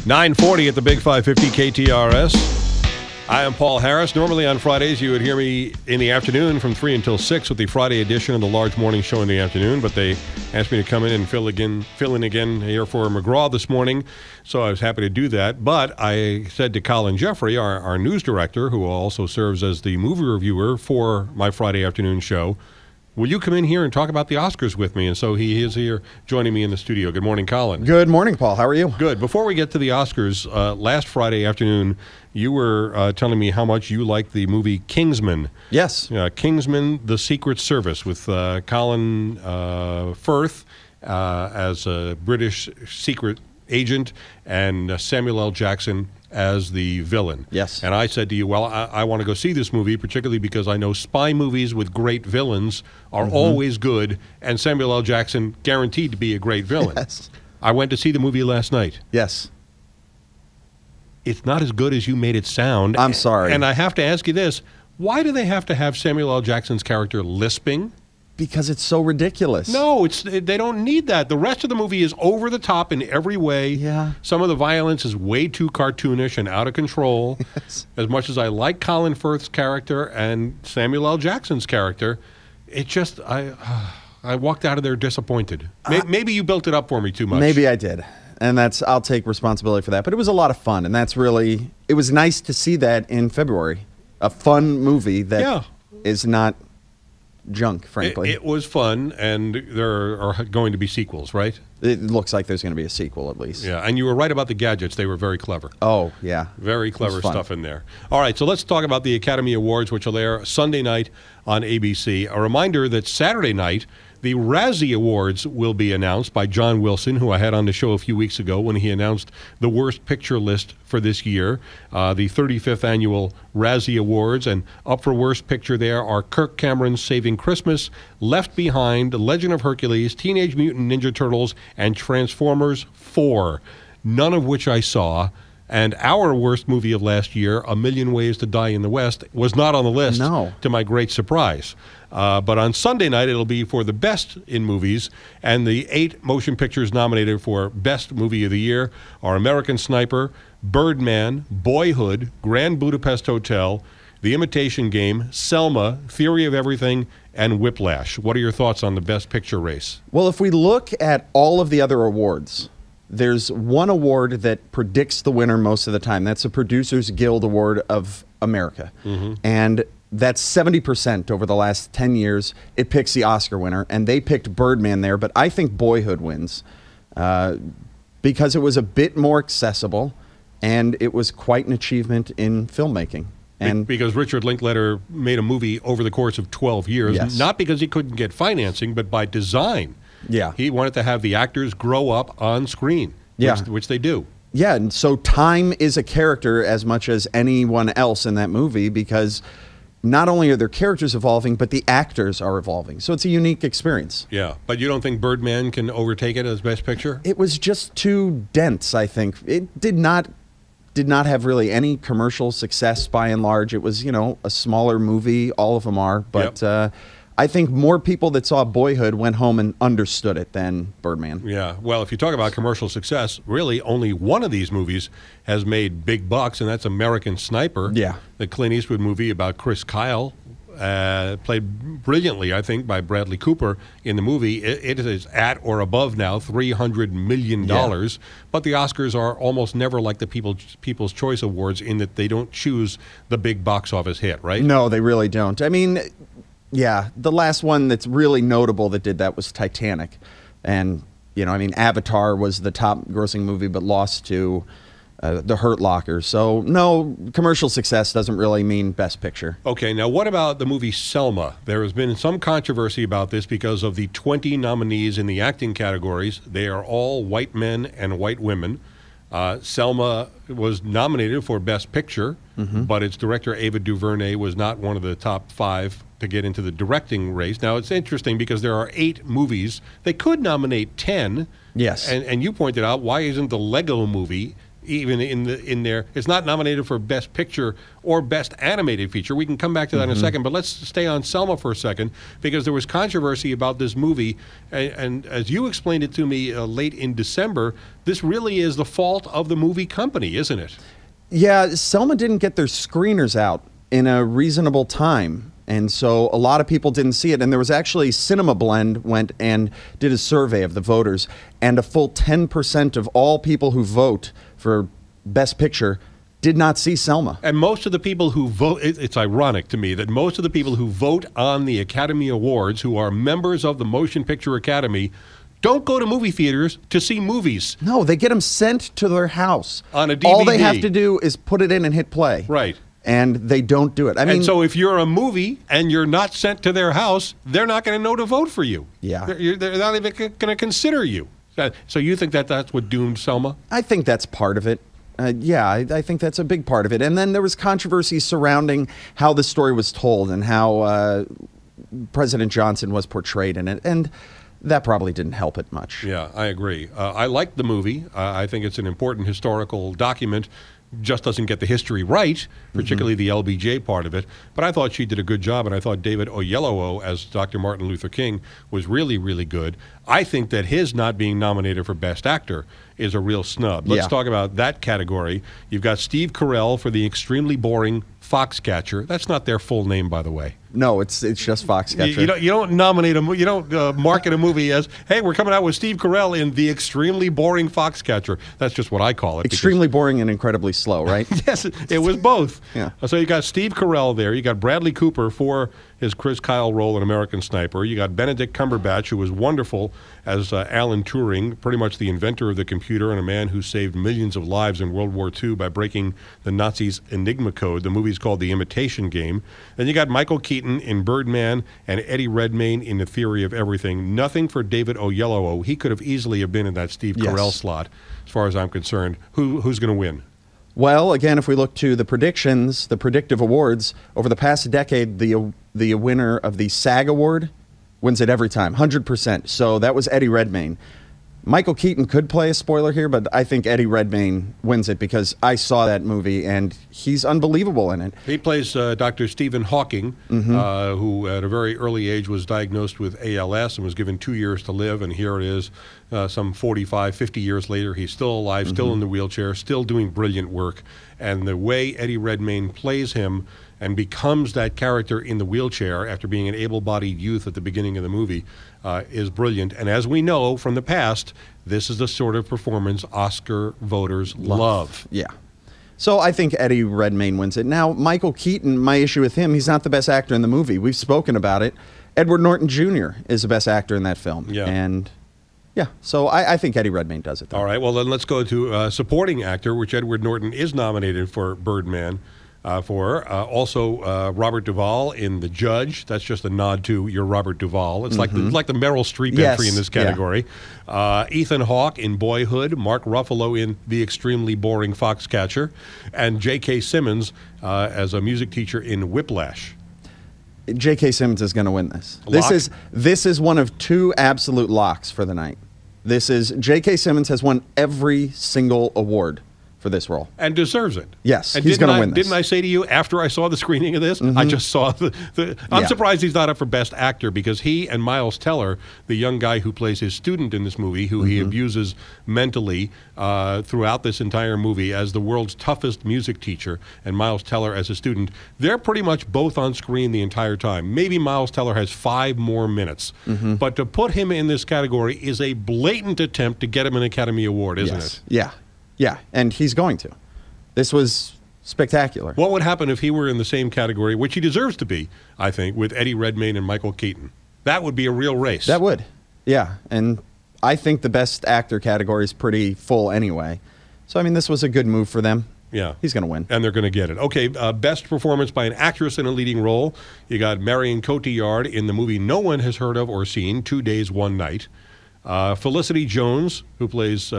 9:40 at the Big 550 KTRS. I am Paul Harris. Normally on Fridays you would hear me in the afternoon from 3 until 6 with the Friday edition of the large morning show in the afternoon, but they asked me to come in and fill in again here for McGraw this morning, so I was happy to do that. But I said to Colin Jeffery, our news director, who also serves as the movie reviewer for my Friday afternoon show, will you come in here and talk about the Oscars with me? And so he is here joining me in the studio. Good morning, Colin. Good morning, Paul. How are you? Good. Before we get to the Oscars, last Friday afternoon, you were telling me how much you liked the movie Kingsman. Yes. Kingsman, The Secret Service, with Colin Firth as a British secret agent and Samuel L. Jackson as the villain. Yes. And I said to you, well, I want to go see this movie, particularly because I know spy movies with great villains are always good, and Samuel L. Jackson guaranteed to be a great villain. Yes. I went to see the movie last night. Yes. It's not as good as you made it sound. I'm sorry. And I have to ask you this. Why do they have to have Samuel L. Jackson's character lisping? Because it's so ridiculous. No, they don't need that. The rest of the movie is over the top in every way. Yeah. Some of the violence is way too cartoonish and out of control. Yes. As much as I like Colin Firth's character and Samuel L. Jackson's character, it just, I walked out of there disappointed. Maybe you built it up for me too much. Maybe I did. And I'll take responsibility for that. But it was a lot of fun, and it was nice to see that in February. A fun movie that is not junk, frankly. It was fun, and there are going to be sequels, right? It looks like there's going to be a sequel, at least. Yeah, and you were right about the gadgets. They were very clever. Oh, yeah. Very clever stuff in there. All right, so let's talk about the Academy Awards, which will air Sunday night on ABC. A reminder that Saturday night, the Razzie Awards will be announced by John Wilson, who I had on the show a few weeks ago when he announced the Worst Picture list for this year, the 35th Annual Razzie Awards. And up for Worst Picture there are Kirk Cameron's Saving Christmas, Left Behind, Legend of Hercules, Teenage Mutant Ninja Turtles, and Transformers 4, none of which I saw. And our worst movie of last year, A Million Ways to Die in the West, was not on the list, to my great surprise. But on Sunday night, it'll be for the best in movies, and the 8 motion pictures nominated for Best Movie of the Year are American Sniper, Birdman, Boyhood, Grand Budapest Hotel, The Imitation Game, Selma, Theory of Everything, and Whiplash. What are your thoughts on the Best Picture race? Well, if we look at all of the other awards, there's one award that predicts the winner most of the time. That's the Producers Guild Award of America. And that's 70% over the last 10 years. It picks the Oscar winner, and they picked Birdman there, but I think Boyhood wins because it was a bit more accessible, and it was quite an achievement in filmmaking. And because Richard Linklater made a movie over the course of 12 years, not because he couldn't get financing, but by design. Yeah. He wanted to have the actors grow up on screen, which they do. Yeah, and so time is a character as much as anyone else in that movie, because not only are their characters evolving, but the actors are evolving. So it's a unique experience. Yeah, but you don't think Birdman can overtake it as Best Picture? It was just too dense, I think. It did not have really any commercial success by and large. It was, a smaller movie. All of them are. But I think more people that saw Boyhood went home and understood it than Birdman. Yeah. Well, if you talk about commercial success, really only one of these movies has made big bucks, and that's American Sniper. Yeah. The Clint Eastwood movie about Chris Kyle, played brilliantly, I think, by Bradley Cooper in the movie. It is at or above now $300 million, but the Oscars are almost never like the People's Choice Awards in that they don't choose the big box office hit, right? No, they really don't. I mean, yeah, the last one that's really notable that did that was Titanic. And, Avatar was the top grossing movie but lost to The Hurt Locker. So, no, commercial success doesn't really mean Best Picture. Okay, now what about the movie Selma? There has been some controversy about this because of the 20 nominees in the acting categories. They are all white men and white women. Selma was nominated for Best Picture, but its director, Ava DuVernay, was not one of the top 5 to get into the directing race. Now, it's interesting because there are 8 movies. They could nominate 10. Yes. And you pointed out, why isn't the Lego movie even in there. It's not nominated for Best Picture or Best Animated Feature. We can come back to that in a second, but let's stay on Selma for a second, because there was controversy about this movie, and as you explained it to me late in December, this really is the fault of the movie company, isn't it? Yeah, Selma didn't get their screeners out in a reasonable time. And so a lot of people didn't see it. And there was actually Cinema Blend went and did a survey of the voters. And a full 10% of all people who vote for Best Picture did not see Selma. And most of the people who vote, it's ironic to me that most of the people who vote on the Academy Awards, who are members of the Motion Picture Academy, don't go to movie theaters to see movies. No, they get them sent to their house. On a DVD. All they have to do is put it in and hit play. Right. And they don't do it. I mean, and so if you're a movie and you're not sent to their house, they're not going to know to vote for you. Yeah. They're not even going to consider you. So you think that that's what doomed Selma? I think that's part of it. Yeah, I think that's a big part of it. And then there was controversy surrounding how the story was told and how President Johnson was portrayed in it. And that probably didn't help it much. Yeah, I agree. I like the movie. I think it's an important historical document. Just doesn't get the history right, particularly the LBJ part of it. But I thought she did a good job, and I thought David Oyelowo as Dr. Martin Luther King was really, really good. I think that his not being nominated for Best Actor is a real snub. Let's talk about that category. You've got Steve Carell for the extremely boring Foxcatcher. That's not their full name, by the way. No, it's just Foxcatcher. You don't nominate a you don't market a movie as, hey, we're coming out with Steve Carell in the extremely boring Foxcatcher. That's just what I call it. Extremely boring and incredibly slow, right? Yes, it was both. Yeah. So you got Steve Carell there. You got Bradley Cooper for his Chris Kyle role in American Sniper. You got Benedict Cumberbatch, who was wonderful as Alan Turing, pretty much the inventor of the computer and a man who saved millions of lives in World War II by breaking the Nazis' Enigma code. The movie's called The Imitation Game. Then you got Michael Keaton in Birdman and Eddie Redmayne in The Theory of Everything. Nothing for David Oyelowo. He could have easily have been in that Steve Carell slot, as far as I'm concerned. Who's going to win? Well, again, if we look to the predictions, the predictive awards, over the past decade, the winner of the SAG Award wins it every time, 100%. So that was Eddie Redmayne. Michael Keaton could play a spoiler here, but I think Eddie Redmayne wins it because I saw that movie, and he's unbelievable in it. He plays Dr. Stephen Hawking, who at a very early age was diagnosed with ALS and was given 2 years to live, and here it is some 45, 50 years later. He's still alive, still in the wheelchair, still doing brilliant work. And the way Eddie Redmayne plays him and becomes that character in the wheelchair after being an able-bodied youth at the beginning of the movie is brilliant. And as we know from the past, this is the sort of performance Oscar voters love. Yeah. So I think Eddie Redmayne wins it. Now, Michael Keaton, my issue with him, he's not the best actor in the movie. We've spoken about it. Edward Norton Jr. is the best actor in that film. Yeah. And yeah, so I think Eddie Redmayne does it, though. All right, well, then let's go to supporting actor, which Edward Norton is nominated for Birdman. Also Robert Duvall in The Judge. That's just a nod to your Robert Duvall. It's like the Meryl Streep entry in this category. Yeah. Ethan Hawke in Boyhood, Mark Ruffalo in The Extremely Boring Foxcatcher, and J.K. Simmons as a music teacher in Whiplash. J.K. Simmons is going to win this. Lock? This is one of two absolute locks for the night. This is J.K. Simmons has won every single award for this role. And deserves it. Yes, and he's going to win this. Didn't I say to you after I saw the screening of this, I just saw I'm surprised he's not up for Best Actor, because he and Miles Teller, the young guy who plays his student in this movie, who he abuses mentally throughout this entire movie as the world's toughest music teacher, and Miles Teller as a student, they're pretty much both on screen the entire time. Maybe Miles Teller has 5 more minutes. But to put him in this category is a blatant attempt to get him an Academy Award, isn't it? Yeah. Yeah, and he's going to. This was spectacular. What would happen if he were in the same category, which he deserves to be, I think, with Eddie Redmayne and Michael Keaton? That would be a real race. That would. Yeah, and I think the Best Actor category is pretty full anyway. So, I mean, this was a good move for them. Yeah. He's going to win. And they're going to get it. Okay, best performance by an actress in a leading role. You got Marion Cotillard in the movie no one has heard of or seen, 2 Days, One Night. Felicity Jones, who plays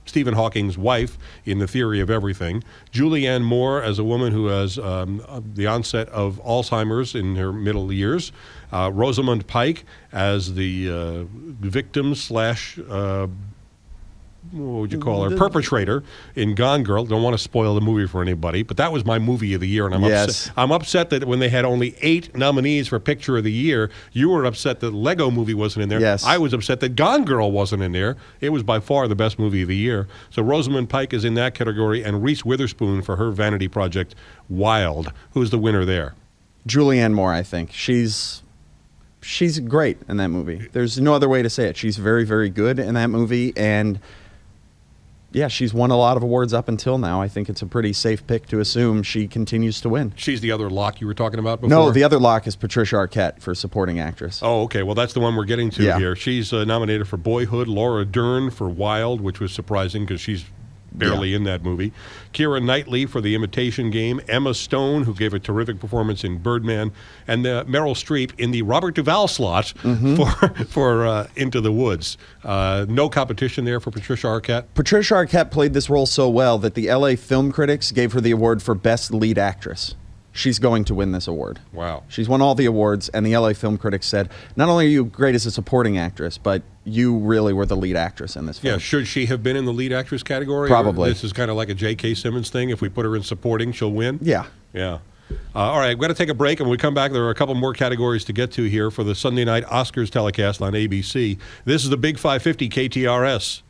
Stephen Hawking's wife in The Theory of Everything. Julianne Moore as a woman who has the onset of Alzheimer's in her middle years. Rosamund Pike as the victim slash what would you call her, perpetrator in Gone Girl. Don't want to spoil the movie for anybody, but that was my movie of the year, and I'm upset that when they had only 8 nominees for Picture of the Year, you were upset that Lego Movie wasn't in there. Yes. I was upset that Gone Girl wasn't in there. It was by far the best movie of the year. So Rosamund Pike is in that category, and Reese Witherspoon for her vanity project, Wild. Who's the winner there? Julianne Moore, I think. She's great in that movie. There's no other way to say it. She's very, very good in that movie, and yeah, she's won a lot of awards up until now. I think it's a pretty safe pick to assume she continues to win. She's the other lock you were talking about before? No, the other lock is Patricia Arquette for supporting actress. Oh, okay. Well, that's the one we're getting to here. She's nominated for Boyhood. Laura Dern for Wild, which was surprising because she's barely in that movie. Keira Knightley for The Imitation Game. Emma Stone, who gave a terrific performance in Birdman. And Meryl Streep in the Robert Duvall slot for Into the Woods. No competition there for Patricia Arquette? Patricia Arquette played this role so well that the LA Film Critics gave her the award for Best Lead Actress. She's going to win this award. Wow. She's won all the awards, and the LA Film Critics said, not only are you great as a supporting actress, but you really were the lead actress in this film. Yeah, should she have been in the lead actress category? Probably. Or this is kind of like a J.K. Simmons thing. If we put her in supporting, she'll win? Yeah. Yeah. All right, we've got to take a break, and when we come back, there are a couple more categories to get to here for the Sunday night Oscars telecast on ABC. This is the Big 550 KTRS.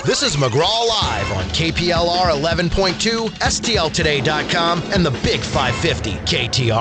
This is McGraw Live on KPLR 11.2, STLtoday.com, and the Big 550 KTRS.